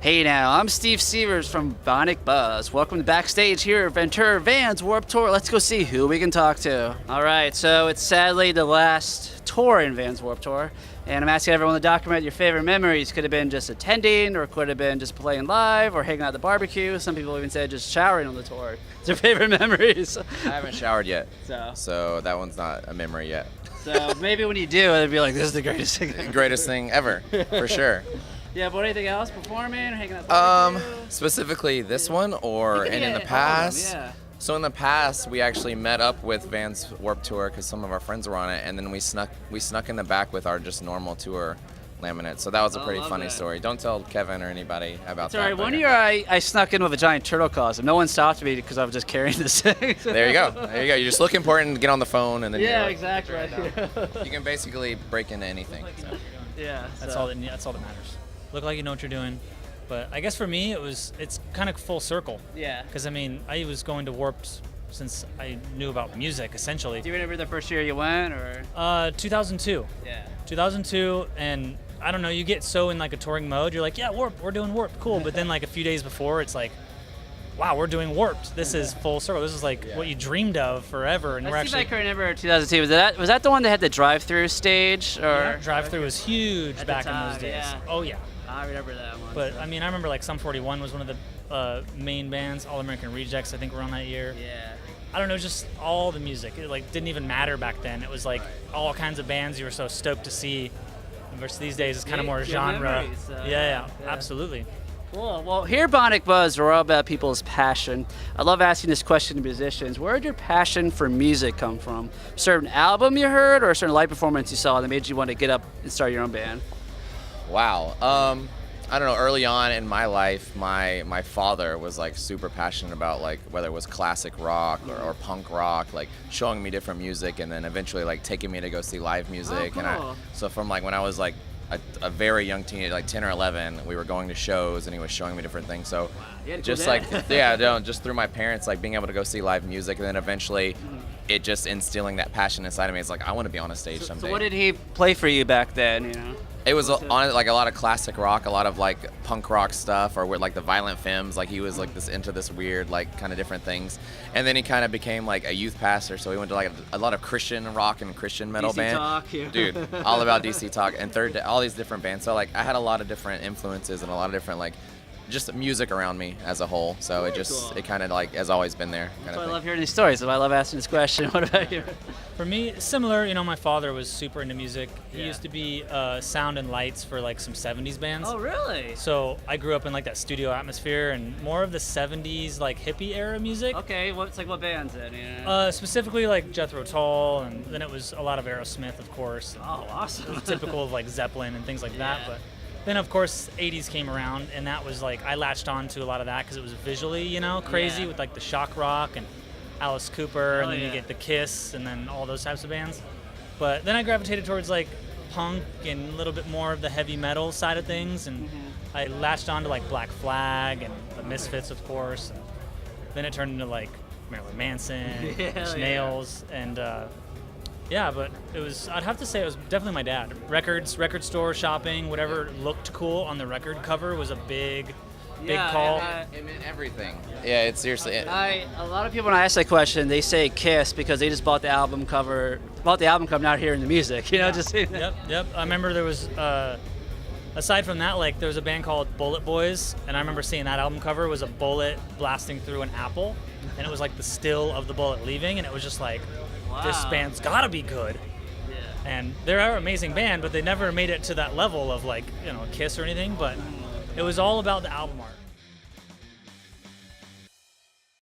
Hey now, I'm Steve Severs from Bionic Buzz. Welcome to backstage here at Ventura Vans Warped Tour. Let's go see who we can talk to. All right, so it's sadly the last tour in Vans Warped Tour, and I'm asking everyone to document your favorite memories. Could have been just attending, or could have been just playing live, or hanging out at the barbecue. Some people even said just showering on the tour. It's their favorite memories. I haven't showered yet, So so that one's not a memory yet. maybe when you do, it'd be like, this is the greatest thing ever. Greatest thing ever, for sure. Yeah, but anything else? Performing or hanging out at the barbecue? Specifically this one, or You can and in get the all of them, past. yeah. So in the past, we actually met up with Vans Warped Tour because some of our friends were on it, and then we snuck in the back with our just normal tour laminate. So that was a I pretty love funny that. story. Don't tell Kevin or anybody about Sorry, that. but one yeah. year I snuck in with a giant turtle costume. No one stopped me because I was just carrying this thing. There you go. There you go. You just look important, get on the phone, and then Yeah, you're exactly. right down. You can basically break into anything. So. Yeah, That's so- all that matters. Look like you know what you're doing. But I guess for me, it's kind of full circle. Yeah. Because I mean, I was going to Warped since I knew about music, essentially. Do you remember the first year you went, or? 2002. Yeah. 2002, and I don't know, you get so in like a touring mode, you're like, yeah, Warped, we're doing Warped, cool. But then like a few days before, it's like, wow, we're doing Warped. This is full circle. This is like what you dreamed of forever, and we're Let's see if I actually. can remember 2002. Was that the one that had the drive-through stage, or? Yeah, drive-through was huge At the back in time, those days. yeah. Oh yeah. I remember that one. But so. I mean, I remember like Sum 41 was one of the main bands. All American Rejects, I think, were on that year. Yeah. I don't know, just all the music. It like didn't even matter back then. It was like all kinds of bands you were so stoked to see. Versus these days, it's kind of more Good genre. memories, yeah, yeah. absolutely. Cool. Well, here at Bionic Buzz, we're all about people's passion. I love asking this question to musicians. Where did your passion for music come from? A certain album you heard, or a certain live performance you saw that made you want to get up and start your own band? Wow. I don't know. Early on in my life, my father was like super passionate about like whether it was classic rock or punk rock, like showing me different music, and then eventually like taking me to go see live music. cool. And so from like when I was like a very young teenager, like 10 or 11, we were going to shows and he was showing me different things. So You had a cool just dad. like yeah, no, just through my parents, like being able to go see live music, and then eventually it just instilling that passion inside of me. It's like I want to be on a stage someday. So what did he play for you back then? You know. It was on like a lot of classic rock, a lot of like punk rock stuff, or with like the Violent Femmes. Like he was like this into this weird like kind of different things, and then he kind of became like a youth pastor. So he went to like a lot of Christian rock and Christian metal DC band. Talk, yeah. Dude, all about DC Talk and Third Day, all these different bands. So like I had a lot of different influences and a lot of different like just music around me as a whole. So Very it just cool. it kind of like has always been there. That's Kind why I of love thing. hearing these stories. That's why I love asking this question. What about you? For me, similar. You know, my father was super into music. He Yeah. used to be sound and lights for like some 70s bands. Oh, really? So I grew up in like that studio atmosphere and more of the 70s like hippie era music. Okay, what bands then? You know? Specifically like Jethro Tull, and then it was a lot of Aerosmith, of course. Oh, awesome. Typical of like Zeppelin and things like that. Yeah. But then of course 80s came around, and that was like I latched on to a lot of that because it was visually, you know, crazy Yeah. with like the shock rock and Alice Cooper, Oh, and then yeah. you get the Kiss, and then all those types of bands. But then I gravitated towards like punk and a little bit more of the heavy metal side of things, and I latched on to like Black Flag and the Misfits, of course. And then it turned into like Marilyn Manson, Hell Inch yeah. Nails, and yeah, but I'd have to say it was definitely my dad. Records, record store shopping, whatever looked cool on the record cover was a big Yeah, call. It meant everything. Yeah, it's seriously. A lot of people when I ask that question, they say Kiss because they just bought the album cover, not hearing the music. You know, just seeing that. Yep. I remember there was, aside from that, like there was a band called Bullet Boys, and I remember seeing that album cover was a bullet blasting through an apple, and it was like the still of the bullet leaving, and it was just like, this Wow. band's gotta be good. Yeah. And they're an amazing band, but they never made it to that level of like, you know, Kiss or anything, but it was all about the album art.